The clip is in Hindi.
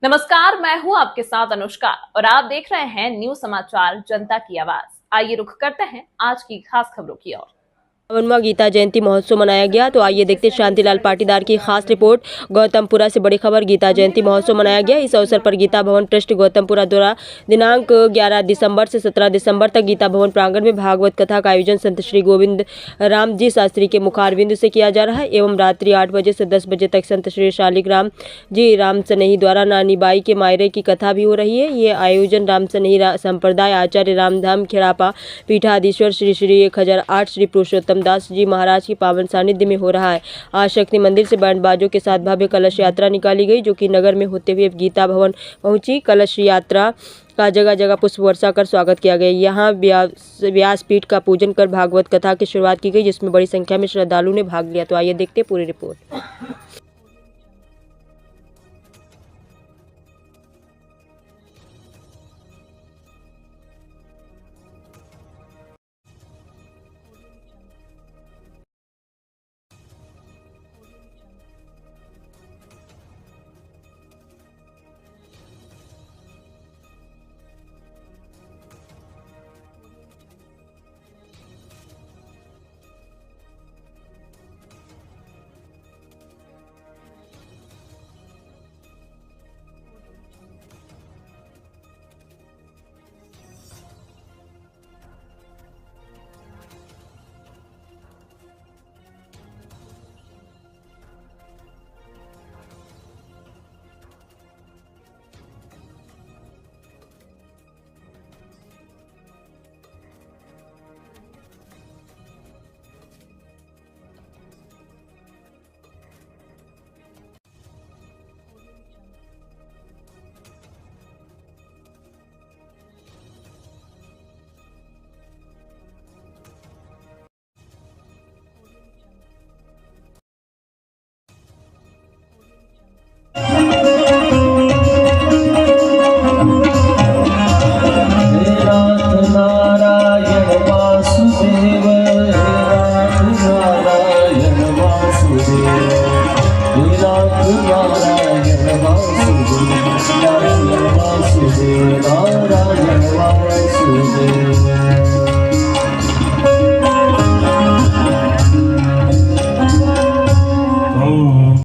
नमस्कार, मैं हूं आपके साथ अनुष्का और आप देख रहे हैं न्यूज समाचार जनता की आवाज। आइए रुख करते हैं आज की खास खबरों की ओर। 52वां गीता जयंती महोत्सव मनाया गया। तो आइए देखते शांतिलाल पाटीदार की खास रिपोर्ट। गौतमपुरा से बड़ी खबर, गीता जयंती महोत्सव मनाया गया। इस अवसर पर गीता भवन ट्रस्ट गौतमपुरा द्वारा दिनांक 11 दिसंबर से 17 दिसंबर तक गीता भवन प्रांगण में भागवत कथा का आयोजन संत श्री गोविंद राम जी शास्त्री के मुखारविंद से किया जा रहा है एवं रात्रि 8 बजे से 10 बजे तक संत श्री शालिग्राम जी राम सनेही द्वारा नानी बाई के मायरे की कथा भी हो रही है। ये आयोजन राम सनेही संप्रदाय आचार्य रामधाम खेड़ापा पीठाधीश्वर श्री श्री 1008 श्री पुरुषोत्तम दास जी महाराज की पावन सानिध्य में हो रहा है। आज शक्ति मंदिर से बैंड बाजों के साथ भव्य कलश यात्रा निकाली गई, जो कि नगर में होते हुए गीता भवन पहुंची। कलश यात्रा का जगह जगह पुष्प वर्षा कर स्वागत किया गया। यहाँ व्यासपीठ का पूजन कर भागवत कथा की शुरुआत की गई, जिसमें बड़ी संख्या में श्रद्धालु ने भाग लिया। तो आइए देखते पूरी रिपोर्ट। नारायण वासुदेव।